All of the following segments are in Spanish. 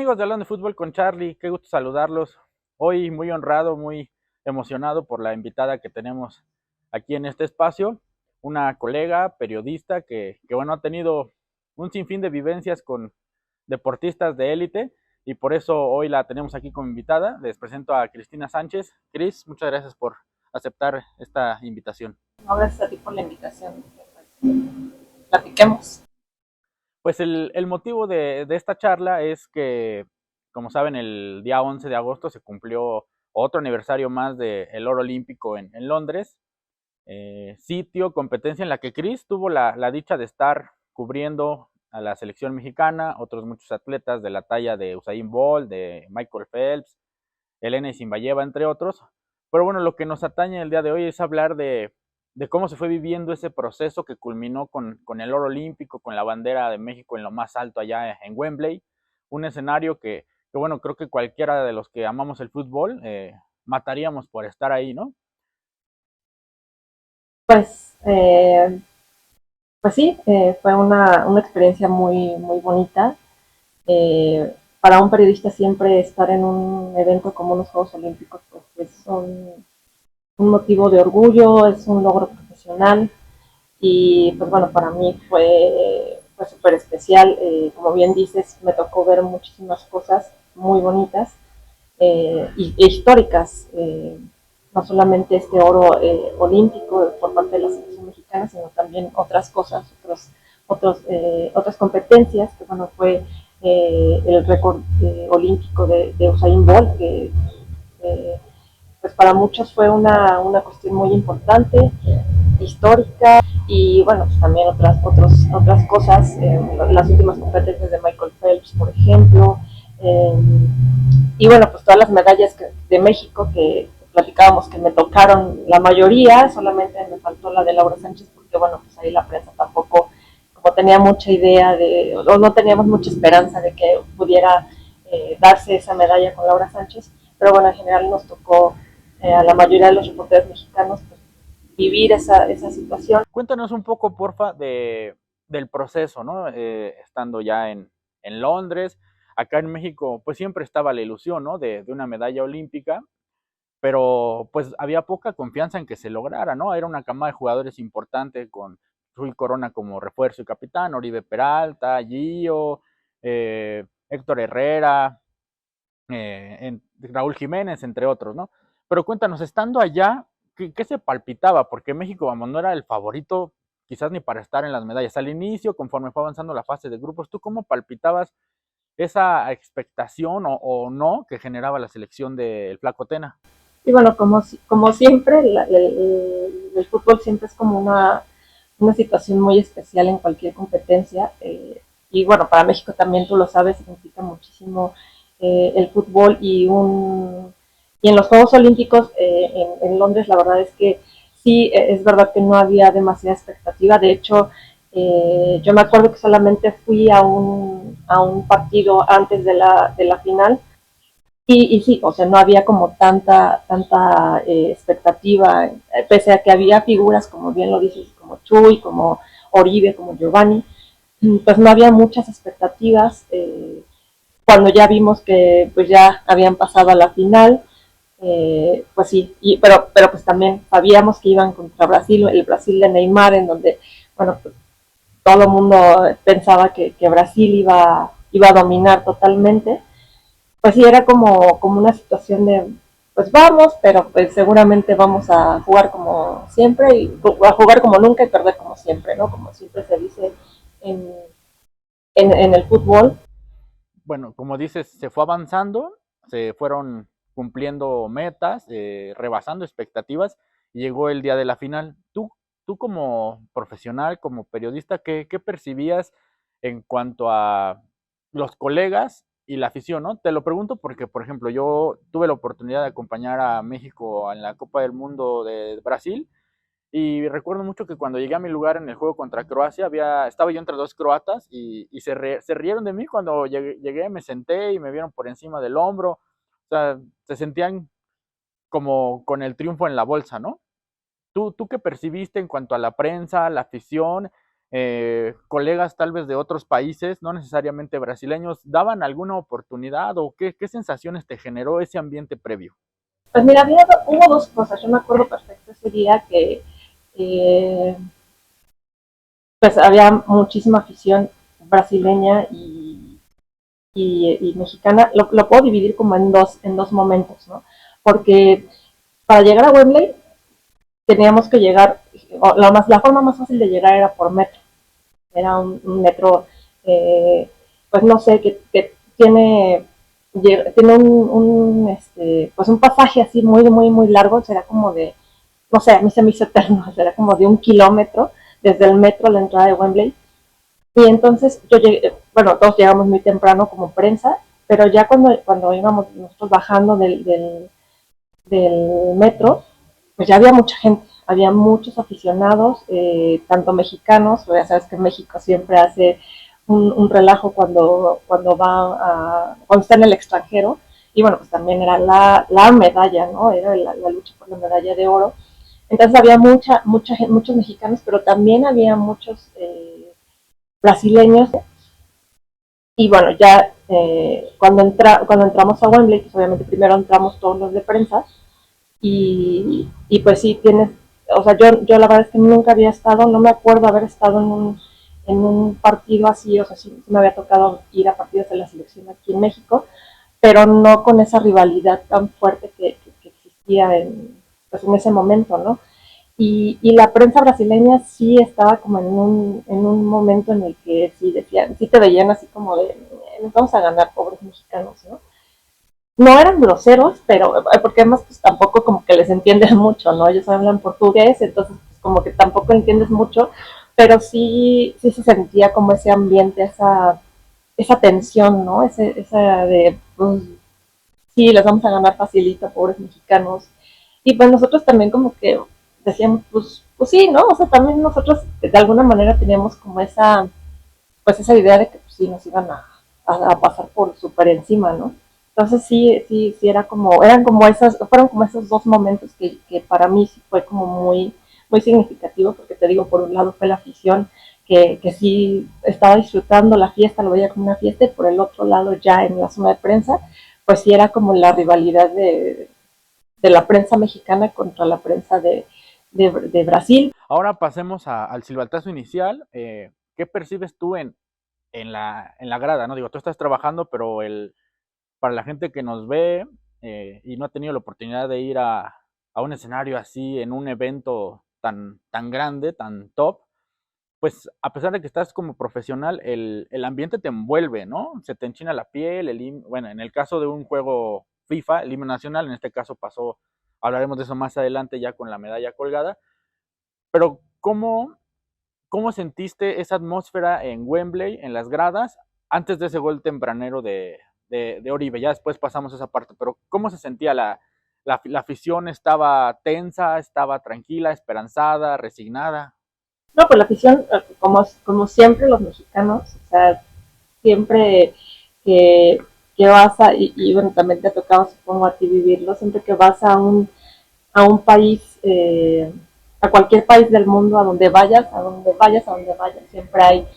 amigos de Hablando de Fútbol con Charlie? Qué gusto saludarlos. Hoy muy honrado, muy emocionado por la invitada que tenemos aquí en este espacio. Una colega, periodista que bueno, ha tenido un sinfín de vivencias con deportistas de élite y por eso hoy la tenemos aquí como invitada. Les presento a Cristina Sánchez. Cris, muchas gracias por aceptar esta invitación. No, gracias a ti por la invitación. Platiquemos. Pues el motivo de esta charla es que, como saben, el día 11 de agosto se cumplió otro aniversario más del oro olímpico en Londres, sitio, competencia en la que Chris tuvo la dicha de estar cubriendo a la selección mexicana, otros muchos atletas de la talla de Usain Bolt, de Michael Phelps, Elena Isinbayeva, entre otros. Pero bueno, lo que nos atañe el día de hoy es hablar de cómo se fue viviendo ese proceso que culminó con el oro olímpico, con la bandera de México en lo más alto allá en Wembley, un escenario que bueno, creo que cualquiera de los que amamos el fútbol mataríamos por estar ahí, ¿no? Pues, eh, pues sí, fue una experiencia muy bonita. Para un periodista siempre estar en un evento como los Juegos Olímpicos pues es un motivo de orgullo, es un logro profesional y pues bueno, para mí fue súper especial. Como bien dices, me tocó ver muchísimas cosas muy bonitas e históricas. No solamente este oro olímpico por parte de la selección mexicana, sino también otras cosas, otras competencias, que bueno, fue el récord olímpico de Usain Bolt, que eh, pues para muchos fue una cuestión muy importante, histórica, y bueno, pues también otras cosas, las últimas competencias de Michael Phelps, por ejemplo, eh, y bueno, pues todas las medallas de México que platicábamos que me tocaron la mayoría, solamente me faltó la de Laura Sánchez, porque bueno, pues ahí la prensa tampoco, como tenía mucha idea o no teníamos mucha esperanza de que pudiera darse esa medalla con Laura Sánchez, pero bueno, en general nos tocó a la mayoría de los reporteros mexicanos pues, vivir esa situación. Cuéntanos un poco, porfa, del proceso, ¿no? Estando ya en Londres, acá en México, pues siempre estaba la ilusión, ¿no? De una medalla olímpica, pero pues había poca confianza en que se lograra, ¿no? Era una camada de jugadores importante con Rui Corona como refuerzo y capitán, Oribe Peralta, Gio, Héctor Herrera, Raúl Jiménez, entre otros, ¿no? Pero cuéntanos, estando allá, ¿qué se palpitaba? Porque México, vamos, no era el favorito quizás ni para estar en las medallas. Al inicio, conforme fue avanzando la fase de grupos, ¿tú cómo palpitabas esa expectación o no que generaba la selección del Flaco Tena? Y bueno, como siempre, el fútbol siempre es como una situación muy especial en cualquier competencia. Y bueno, para México también, tú lo sabes, significa muchísimo el fútbol y en los Juegos Olímpicos en Londres, la verdad es que sí, es verdad que no había demasiada expectativa. De hecho, yo me acuerdo que solamente fui a un partido antes de la final y sí, o sea, no había como tanta expectativa, pese a que había figuras, como bien lo dices, como Chuy, como Oribe, como Giovanni, pues no había muchas expectativas. Cuando ya vimos que pues ya habían pasado a la final, pues sí, pero pues también sabíamos que iban contra Brasil, el Brasil de Neymar, en donde, bueno, pues, todo el mundo pensaba que Brasil iba a dominar totalmente. Pues sí, era como una situación de, pues vamos, pero pues seguramente vamos a jugar como siempre, y a jugar como nunca y perder como siempre, ¿no? Como siempre se dice en, en el fútbol. Bueno, como dices, se fue avanzando, se fueron cumpliendo metas, rebasando expectativas y llegó el día de la final. Tú como profesional, como periodista, ¿qué percibías en cuanto a los colegas y la afición, ¿no? Te lo pregunto porque, por ejemplo, yo tuve la oportunidad de acompañar a México en la Copa del Mundo de Brasil y recuerdo mucho que cuando llegué a mi lugar en el juego contra Croacia, estaba yo entre dos croatas y se rieron de mí cuando llegué, me senté y me vieron por encima del hombro. O sea, se sentían como con el triunfo en la bolsa, ¿no? ¿Tú qué percibiste en cuanto a la prensa, la afición? colegas tal vez de otros países, no necesariamente brasileños, daban alguna oportunidad o qué sensaciones te generó ese ambiente previo? Pues mira, hubo dos cosas. Yo me acuerdo perfecto ese día que eh, pues había muchísima afición brasileña y mexicana. Lo puedo dividir como en dos momentos, ¿no? Porque para llegar a Wembley teníamos que llegar, la forma más fácil de llegar era por metro. Era un metro, pues no sé, que tiene pues un pasaje así muy, muy, muy largo, será como de, no sé, a mí se me hizo eterno, será como de 1 kilómetro desde el metro a la entrada de Wembley. Y entonces yo llegué, bueno, todos llegamos muy temprano como prensa, pero ya cuando íbamos nosotros bajando del metro, pues ya había mucha gente, había muchos aficionados, tanto mexicanos, ya sabes que México siempre hace un relajo cuando está en el extranjero, y bueno, pues también era la medalla, ¿no? Era la lucha por la medalla de oro. Entonces había muchos mexicanos, pero también había muchos brasileños. Y bueno, ya cuando entramos a Wembley, pues obviamente primero entramos todos los de prensa, y pues sí, o sea, yo la verdad es que nunca había estado, no me acuerdo haber estado en un partido así, o sea, sí me había tocado ir a partidos de la selección aquí en México, pero no con esa rivalidad tan fuerte que existía pues en ese momento, ¿no? Y la prensa brasileña sí estaba como en un momento en el que sí decían, sí te veían así como de, nos vamos a ganar, pobres mexicanos, ¿no? No eran groseros, pero porque además pues tampoco como que les entiendes mucho, ¿no? Ellos hablan portugués, entonces pues, como que tampoco entiendes mucho, pero sí se sentía como ese ambiente, esa tensión, ¿no? Esa de, pues, sí, les vamos a ganar facilito, pobres mexicanos. Y pues nosotros también como que decíamos, pues sí, ¿no? O sea, también nosotros de alguna manera teníamos como pues esa idea de que pues, sí nos iban a pasar por súper encima, ¿no? Entonces sí fueron como esos dos momentos que para mí sí fue como muy, muy significativo, porque te digo, por un lado fue la afición, que sí estaba disfrutando la fiesta, lo veía como una fiesta, y por el otro lado ya en la zona de prensa, pues sí era como la rivalidad de la prensa mexicana contra la prensa de Brasil. Ahora pasemos al silbatazo inicial. ¿Qué percibes tú en la grada? ¿No? Digo, tú estás trabajando, pero para la gente que nos ve y no ha tenido la oportunidad de ir a un escenario así, en un evento tan grande, tan top, pues a pesar de que estás como profesional, el ambiente te envuelve, ¿no? Se te enchina la piel, bueno, en el caso de un juego FIFA, el himno nacional, en este caso pasó, hablaremos de eso más adelante ya con la medalla colgada, pero ¿cómo sentiste esa atmósfera en Wembley, en las gradas, antes de ese gol tempranero de Oribe? Ya después pasamos a esa parte, pero ¿cómo se sentía la afición? ¿Estaba tensa, estaba tranquila, esperanzada, resignada? No, pues la afición, como siempre los mexicanos, o sea, siempre que, que vas y bueno, también te ha tocado, supongo, a ti vivirlo, siempre que vas a un país, a cualquier país del mundo, a donde vayas, siempre hay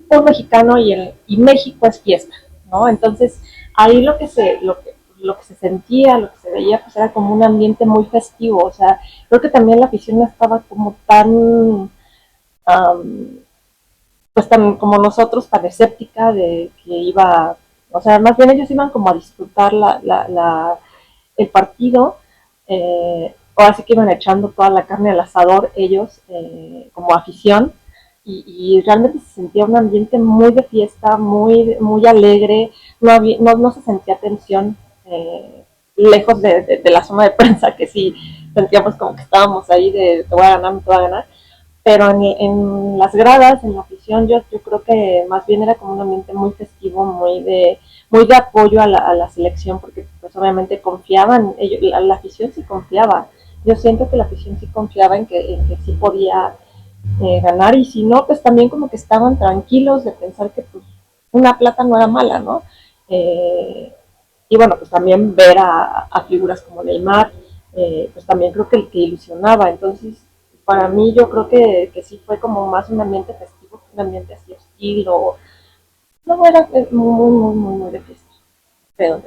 un mexicano y México es fiesta, ¿no? Entonces, ahí lo que se sentía, lo que se veía, pues era como un ambiente muy festivo, o sea, creo que también la afición no estaba como pues tan como nosotros, tan escéptica de que iba, o sea, más bien ellos iban como a disfrutar el partido, o así que iban echando toda la carne al asador ellos como afición, y realmente se sentía un ambiente muy de fiesta, muy, muy alegre, no se sentía tensión, lejos de la zona de prensa, que sí sentíamos como que estábamos ahí de te voy a ganar, me te voy a ganar, pero en las gradas, en la afición, yo creo que más bien era como un ambiente muy festivo, muy de apoyo a la selección, porque pues obviamente confiaban, la afición sí confiaba. Yo siento que la afición sí confiaba en que sí podía ganar, y si no, pues también como que estaban tranquilos de pensar que pues una plata no era mala, ¿no? Eh, y bueno, pues también ver a figuras como Neymar, pues también creo que ilusionaba. Entonces, para mí yo creo que sí fue como más un ambiente festivo un ambiente así hostil o no, era muy de fiesta. Pero,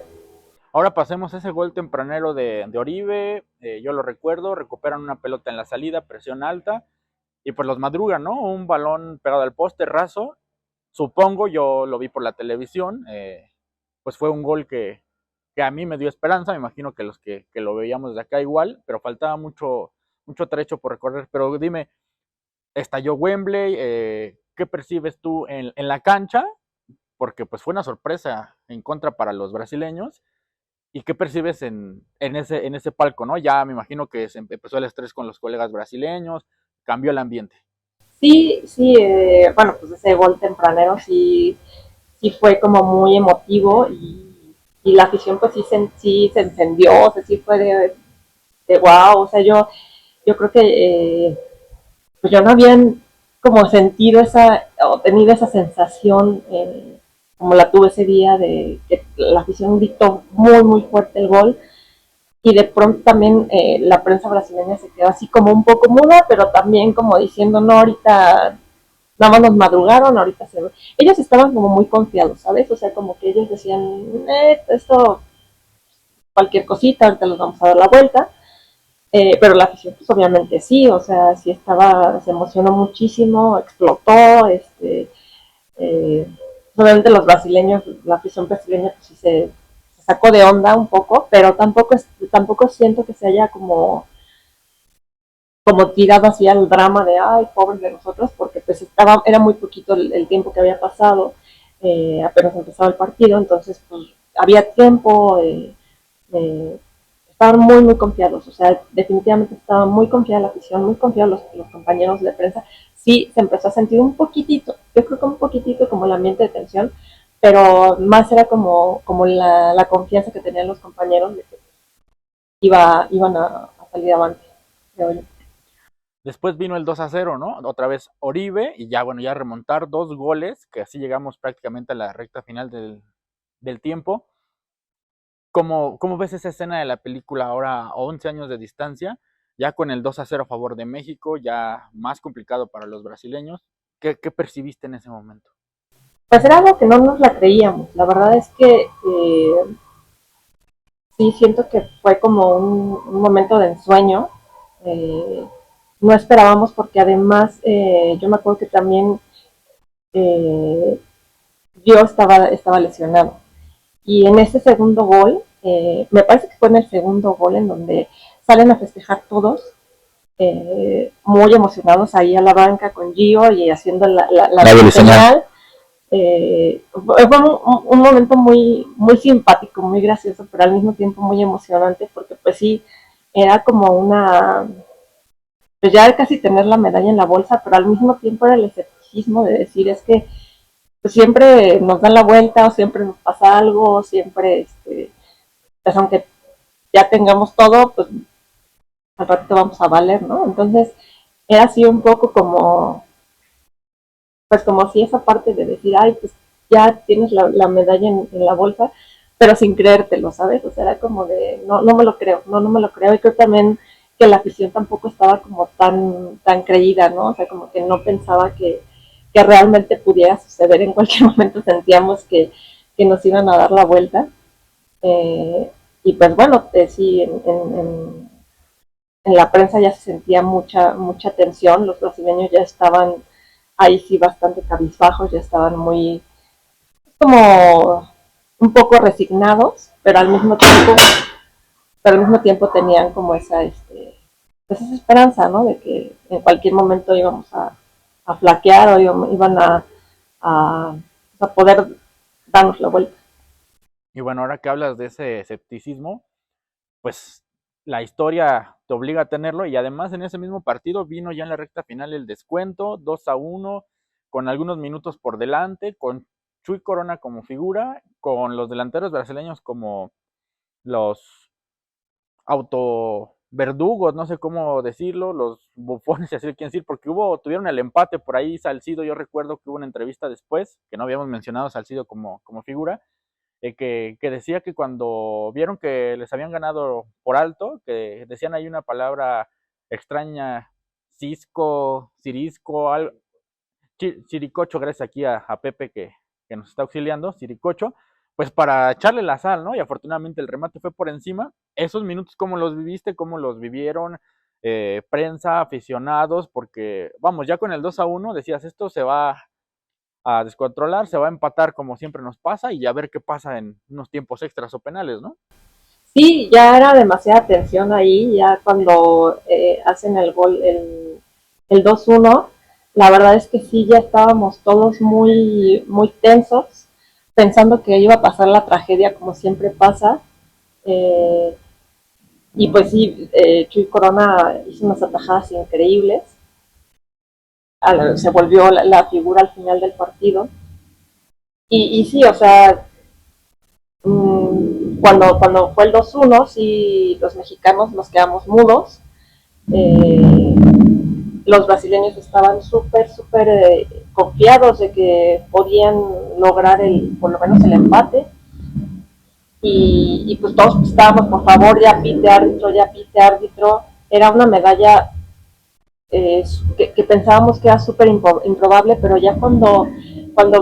Ahora pasemos a ese gol tempranero de Oribe, yo lo recuerdo, recuperan una pelota en la salida, presión alta, y pues los madrugan, ¿no? Un balón pegado al poste raso, supongo, yo lo vi por la televisión, pues fue un gol que a mí me dio esperanza, me imagino que los que lo veíamos desde acá igual, pero faltaba mucho trecho por recorrer. Pero dime, estalló Wembley, ¿qué percibes tú en la cancha? Porque pues fue una sorpresa en contra para los brasileños. ¿Y qué percibes en ese palco, no? Ya me imagino que se empezó el estrés con los colegas brasileños, cambió el ambiente. sí, sí, bueno, pues ese gol tempranero sí fue como muy emotivo y la afición pues sí se encendió, o sea, sí fue de wow, o sea, yo creo que pues yo no había como sentido esa, o tenido esa sensación como la tuve ese día de que la afición gritó muy fuerte el gol y de pronto también la prensa brasileña se quedó así como un poco muda, pero también como diciendo, no, ahorita nada más nos madrugaron, ahorita se ve. Ellos estaban como muy confiados, ¿sabes? O sea, como que ellos decían, esto, cualquier cosita, ahorita los vamos a dar la vuelta. Pero la afición, pues obviamente sí, o sea, sí estaba, se emocionó muchísimo, explotó, eh, obviamente los brasileños, la afición brasileña, pues sí se sacó de onda un poco, pero tampoco siento que se haya como tirado así al drama de, ay, pobres de nosotros, porque pues era muy poquito el tiempo que había pasado, apenas empezaba el partido, entonces pues había tiempo, eh, estaban muy confiados, o sea, definitivamente estaba muy confiada la afición, muy confiados los compañeros de prensa, sí se empezó a sentir un poquitito, yo creo que un poquitito como el ambiente de tensión, pero más era como la confianza que tenían los compañeros de que iban a salir avante, creo yo. Después vino el 2-0, ¿no? Otra vez Oribe y ya, bueno, ya remontar 2 goles, que así llegamos prácticamente a la recta final del tiempo. ¿Cómo ves esa escena de la película ahora a 11 años de distancia? Ya con el 2-0 a favor de México, ya más complicado para los brasileños. ¿Qué percibiste en ese momento? Pues era algo que no nos la creíamos, la verdad es que sí siento que fue como un momento de ensueño. Eh, no esperábamos porque además yo me acuerdo que también eh, yo estaba lesionado. Y en ese segundo gol, me parece que fue en el segundo gol en donde salen a festejar todos, muy emocionados ahí a la banca con Gio y haciendo la señal. Fue un momento muy simpático, muy gracioso, pero al mismo tiempo muy emocionante, porque pues sí, era como pues ya casi tener la medalla en la bolsa, pero al mismo tiempo era el escepticismo de decir, es que pues siempre nos dan la vuelta, o siempre nos pasa algo, o siempre, pues aunque ya tengamos todo, pues al ratito vamos a valer, ¿no? Entonces, era así un poco pues como si esa parte de decir, ay, pues ya tienes la medalla en la bolsa, pero sin creértelo, ¿sabes? O sea, era como de, no me lo creo, no me lo creo. Y creo también que la afición tampoco estaba como tan creída, ¿no? O sea, como que no pensaba que realmente pudiera suceder. En cualquier momento sentíamos que nos iban a dar la vuelta. Eh, y pues bueno, sí, en la prensa ya se sentía mucha tensión, los brasileños ya estaban ahí sí bastante cabizbajos, ya estaban muy como un poco resignados, pero al mismo tiempo tenían como pues esa esperanza, ¿no? De que en cualquier momento íbamos a flaquear o iban a, a poder darnos la vuelta. Y bueno, ahora que hablas de ese escepticismo, pues la historia te obliga a tenerlo y además en ese mismo partido vino ya en la recta final el descuento, 2-1, con algunos minutos por delante, con Chuy Corona como figura, con los delanteros brasileños como los autoverdugos, no sé cómo decirlo, los bufones, si así lo quieren decir, porque tuvieron el empate por ahí Salcido, yo recuerdo que hubo una entrevista después, que no habíamos mencionado a Salcido como figura, que decía que cuando vieron que les habían ganado por alto, que decían ahí una palabra extraña, Cisco, Cirisco, Chiricocho, gracias aquí a Pepe que nos está auxiliando, Chiricocho, pues para echarle la sal, ¿no? Y afortunadamente el remate fue por encima. Esos minutos, ¿cómo los viviste? ¿Cómo los vivieron? Prensa, aficionados, porque vamos, ya con el 2-1 decías, esto se va a descontrolar, se va a empatar como siempre nos pasa y a ver qué pasa en unos tiempos extras o penales, ¿no? Sí, ya era demasiada tensión ahí, ya cuando hacen el gol, el 2-1, la verdad es que sí, ya estábamos todos muy, muy tensos, pensando que iba a pasar la tragedia como siempre pasa. Eh, y pues sí, Chuy Corona hizo unas atajadas increíbles, se volvió la figura al final del partido. Y sí, o sea, cuando fue el 2-1, sí, los mexicanos nos quedamos mudos. Eh, los brasileños estaban súper, súper confiados de que podían lograr por lo menos el empate. Y pues todos estábamos, por favor, ya pite árbitro, ya pite árbitro. Era una medalla que pensábamos que era súper improbable, pero ya cuando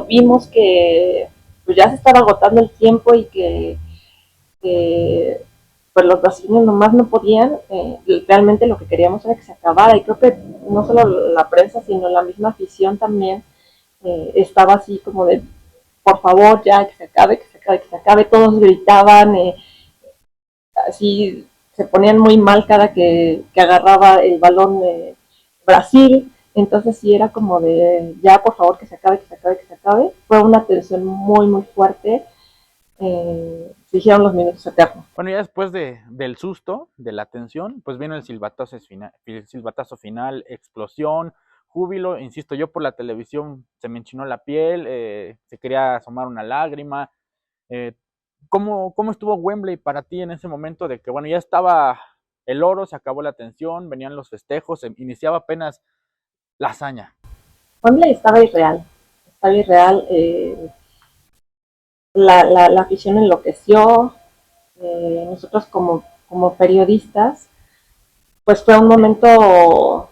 vimos que pues ya se estaba agotando el tiempo y que pues los brasileños nomás no podían, realmente lo que queríamos era que se acabara, y creo que no solo la prensa, sino la misma afición también estaba así como de, por favor, ya, que se acabe, que se acabe, que se acabe, todos gritaban, así se ponían muy mal cada que agarraba el balón Brasil. Entonces sí era como de ya, por favor, que se acabe, que se acabe, que se acabe. Fue una tensión muy, muy fuerte. Se hicieron los minutos eternos. Bueno, ya después del susto, de la tensión, pues viene el silbatazo final, explosión, júbilo. Insisto, yo por la televisión se me enchinó la piel, se quería asomar una lágrima. Eh, ¿Cómo estuvo Wembley para ti en ese momento de que, bueno, ya estaba el oro, se acabó la tensión, venían los festejos, iniciaba apenas la hazaña? Wembley estaba irreal. La afición enloqueció. Nosotros como periodistas, pues fue un momento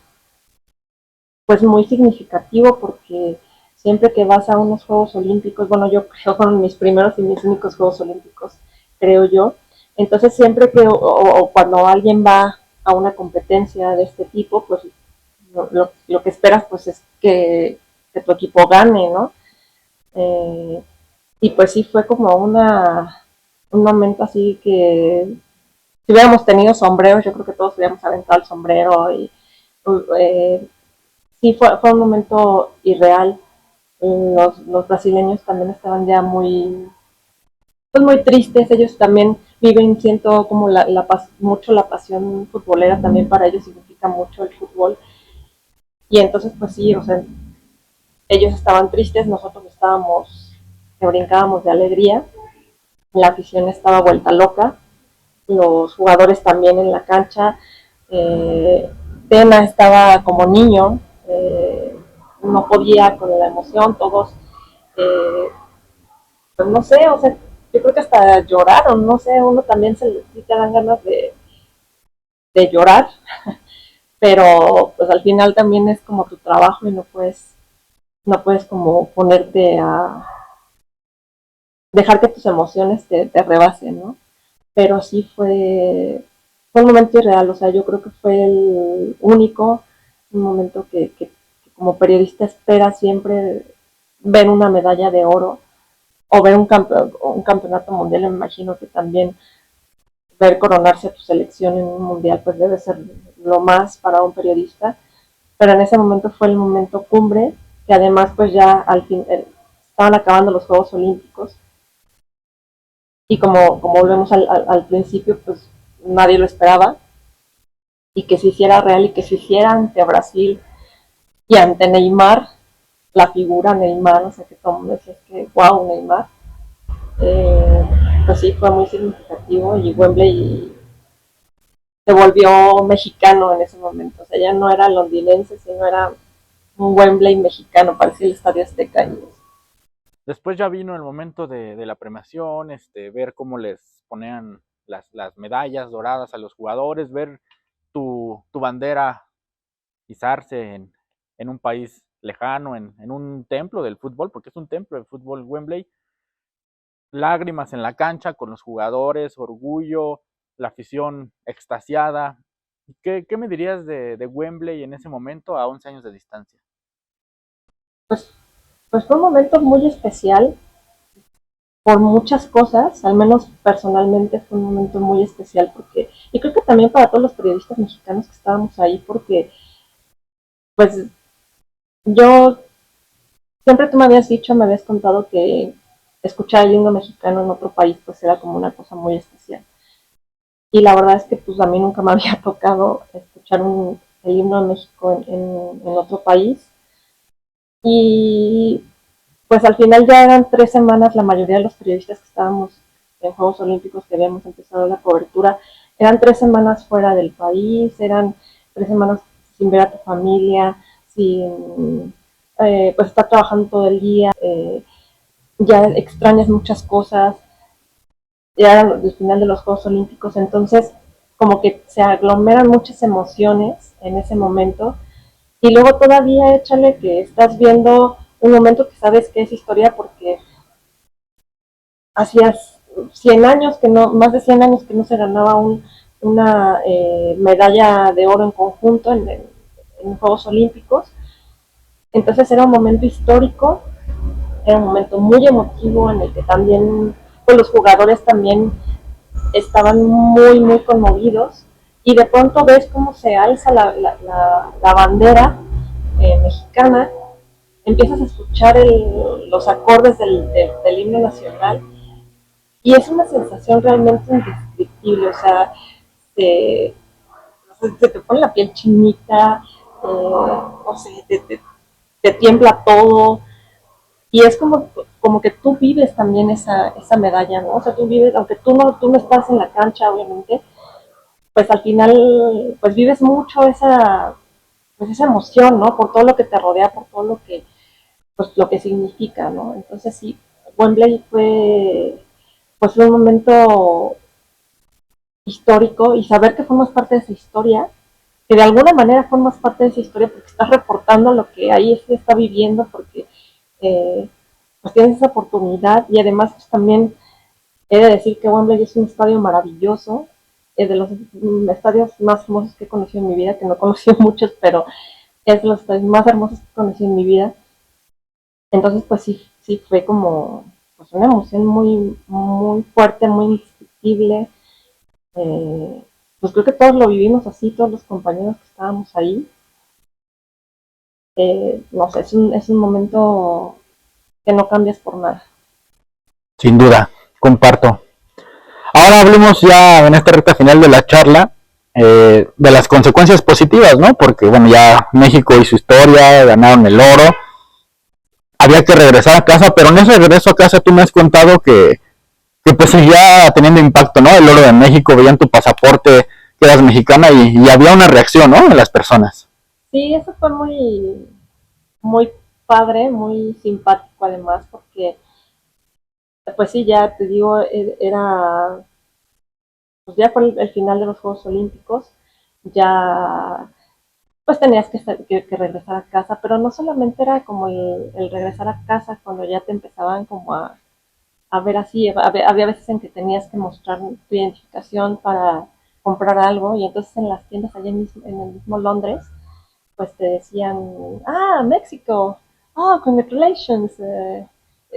pues muy significativo, porque siempre que vas a unos Juegos Olímpicos, bueno, yo creo fueron mis primeros y mis únicos Juegos Olímpicos, creo yo. Entonces siempre que o cuando alguien va a una competencia de este tipo, pues lo que esperas pues es que tu equipo gane, ¿no? Eh, y pues sí fue como un momento así que si hubiéramos tenido sombreros, yo creo que todos hubiéramos aventado el sombrero. Y eh, sí fue un momento irreal. Los brasileños también estaban ya pues muy tristes. Ellos también viven, siento como mucho la pasión futbolera, también para ellos significa mucho el fútbol. Y entonces pues sí, o sea, ellos estaban tristes, nosotros estábamos, que brincábamos de alegría, la afición estaba vuelta loca, los jugadores también en la cancha. eh, Tena estaba como niño, no podía con la emoción, todos, eh, pues no sé, o sea, yo creo que hasta lloraron, no sé, uno también sí te dan ganas de llorar, pero pues al final también es como tu trabajo y no puedes como ponerte a dejar que tus emociones te rebasen, ¿no? Pero sí fue un momento irreal, o sea, yo creo que fue el único, un momento que como periodista espera siempre ver una medalla de oro, o ver un campeonato mundial. Me imagino que también ver coronarse a tu selección en un mundial pues debe ser lo más para un periodista, pero en ese momento fue el momento cumbre, que además pues ya al fin estaban acabando los Juegos Olímpicos, y como volvemos al principio, pues nadie lo esperaba, y que se hiciera real y que se hiciera ante Brasil y ante Neymar, la figura Neymar, o sea, que todo el mundo decía que wow, Neymar. Eh, pues sí, fue muy significativo, y Wembley se volvió mexicano en ese momento, o sea, ya no era londinense, sino era un Wembley mexicano, parecía el Estadio Azteca. Después ya vino el momento de la premiación, ver cómo les ponían las medallas doradas a los jugadores, ver tu bandera izarse en un país lejano, en un templo del fútbol, porque es un templo del fútbol Wembley, lágrimas en la cancha con los jugadores, orgullo, la afición extasiada. ¿Qué me dirías de Wembley en ese momento a 11 años de distancia? Pues, pues fue un momento muy especial por muchas cosas, al menos personalmente fue un momento muy especial porque, y creo que también para todos los periodistas mexicanos que estábamos ahí, porque pues yo, siempre tú me habías dicho, me habías contado que escuchar el himno mexicano en otro país pues era como una cosa muy especial. Y la verdad es que pues a mí nunca me había tocado escuchar el himno de México en otro país. Y pues al final ya eran 3 semanas, la mayoría de los periodistas que estábamos en Juegos Olímpicos, que habíamos empezado la cobertura, eran 3 semanas fuera del país, eran 3 semanas sin ver a tu familia, sin pues estar trabajando todo el día, ya extrañas muchas cosas, ya era el final de los Juegos Olímpicos, entonces como que se aglomeran muchas emociones en ese momento y luego todavía échale que estás viendo un momento que sabes que es historia porque hacía 100 años que no, más de 100 años que no se ganaba una medalla de oro en conjunto en Juegos Olímpicos. Entonces era un momento histórico, era un momento muy emotivo en el que también pues, los jugadores también estaban muy, muy conmovidos y de pronto ves cómo se alza la bandera mexicana, empiezas a escuchar los acordes del himno nacional y es una sensación realmente indescriptible, o sea, se, se te pone la piel chinita, no sé, te tiembla todo, y es como que tú vives también esa medalla, ¿no? O sea, tú vives, aunque tú no estás en la cancha, obviamente, pues al final, pues vives mucho pues esa emoción, ¿no? Por todo lo que te rodea, por todo pues lo que significa, ¿no? Entonces sí, Wembley pues fue un momento histórico y saber que formas parte de esa historia, que de alguna manera formas parte de esa historia porque estás reportando lo que ahí se está viviendo, porque eh, pues tienes esa oportunidad y además pues también he de decir que Wembley es un estadio maravilloso, de los estadios más hermosos que he conocido en mi vida, que no he conocido muchos, pero es de los estadios más hermosos que he conocido en mi vida. Entonces pues sí, sí fue como pues una emoción muy, muy fuerte, muy indescriptible. Eh, pues creo que todos lo vivimos así, todos los compañeros que estábamos ahí. No sé, es un momento que no cambias por nada. Sin duda, comparto. Ahora hablemos ya en esta recta final de la charla de las consecuencias positivas, ¿no? Porque, bueno, ya México y su historia, ganaron el oro, había que regresar a casa, pero en ese regreso a casa tú me has contado que pues seguía teniendo impacto, ¿no? El oro de México, veían tu pasaporte, que eras mexicana y había una reacción, ¿no? En las personas. Sí, eso fue muy, muy padre, muy simpático además, porque pues sí, ya te digo, pues ya fue el final de los Juegos Olímpicos, ya pues tenías que regresar a casa, pero no solamente era como el regresar a casa cuando ya te empezaban como a ver así, había veces en que tenías que mostrar tu identificación para comprar algo y entonces en las tiendas allá en el mismo Londres, pues te decían, México, congratulations,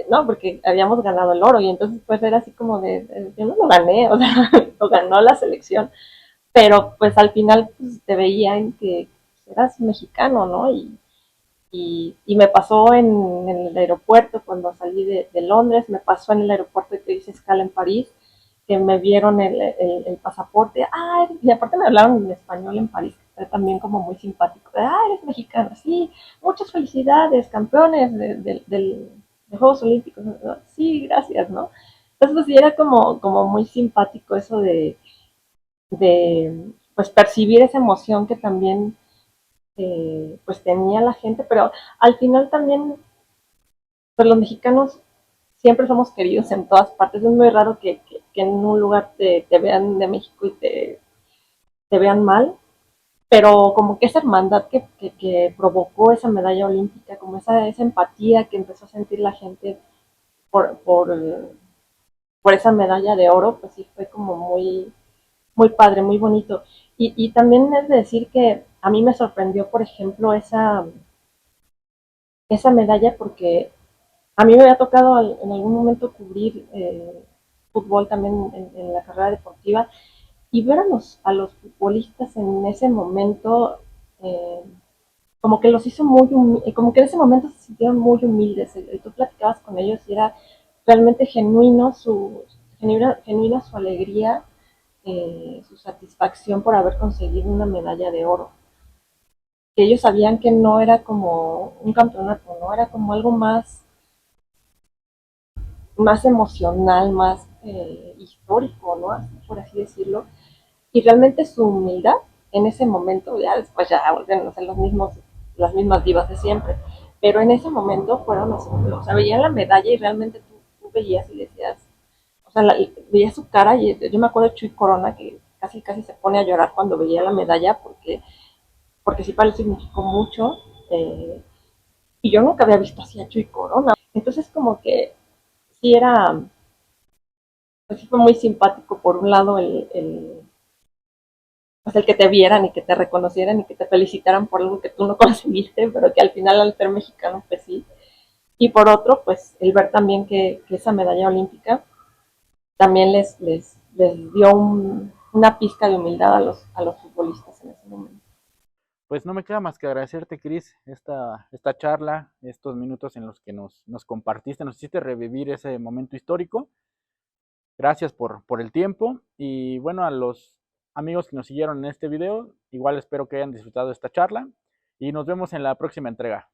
no, porque habíamos ganado el oro y entonces pues era así como yo no lo gané, o sea, lo ganó la selección, pero pues al final pues, te veían que pues, eras mexicano, ¿no? Y me pasó en el aeropuerto cuando salí de Londres, me pasó en el aeropuerto que hice escala en París, que me vieron el pasaporte, y aparte me hablaron en español en París, que fue también como muy simpático, eres mexicana, sí, muchas felicidades, campeones de Juegos Olímpicos, ¿no? Sí, gracias, ¿no? Entonces pues sí, era como muy simpático eso de pues percibir esa emoción que también pues tenía la gente, pero al final también pues los mexicanos siempre somos queridos en todas partes, es muy raro que en un lugar te vean de México y te vean mal, pero como que esa hermandad que provocó esa medalla olímpica, como esa empatía que empezó a sentir la gente por, por, por esa medalla de oro, pues sí fue como muy padre, muy bonito. Y también es de decir que a mí me sorprendió, por ejemplo, esa medalla porque a mí me había tocado en algún momento cubrir fútbol también en la carrera deportiva y ver a los futbolistas en ese momento, eh, como que los hizo como que en ese momento se sintieron muy humildes. Tú platicabas con ellos y era realmente genuina su alegría, su satisfacción por haber conseguido una medalla de oro. Que ellos sabían que no era como un campeonato, no era como algo más emocional, más histórico, ¿no? Así, por así decirlo. Y realmente su humildad en ese momento, ya después ya vuelven a ser las mismas divas de siempre, pero en ese momento fueron o sea, veían la medalla y realmente tú veías y decías, o sea, veías su cara y yo me acuerdo de Chuy Corona que casi se pone a llorar cuando veía la medalla porque sí significó mucho, y yo nunca había visto así a Chuy Corona. Entonces como que sí era, pues sí fue muy simpático por un lado pues el que te vieran y que te reconocieran y que te felicitaran por algo que tú no conseguiste, pero que al final al ser mexicano pues sí. Y por otro, pues el ver también que esa medalla olímpica también les dio una pizca de humildad a los futbolistas en ese momento. Pues no me queda más que agradecerte, Cris, esta charla, estos minutos en los que nos compartiste, nos hiciste revivir ese momento histórico. Gracias por el tiempo y bueno, a los amigos que nos siguieron en este video, igual espero que hayan disfrutado esta charla y nos vemos en la próxima entrega.